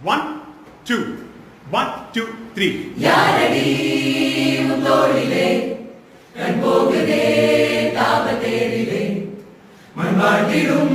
1 2 1 2 3 யாரடி உந்தோளிலே கண் போகுதே தாபத்தேரிலே மண் வாழ்த்திடும்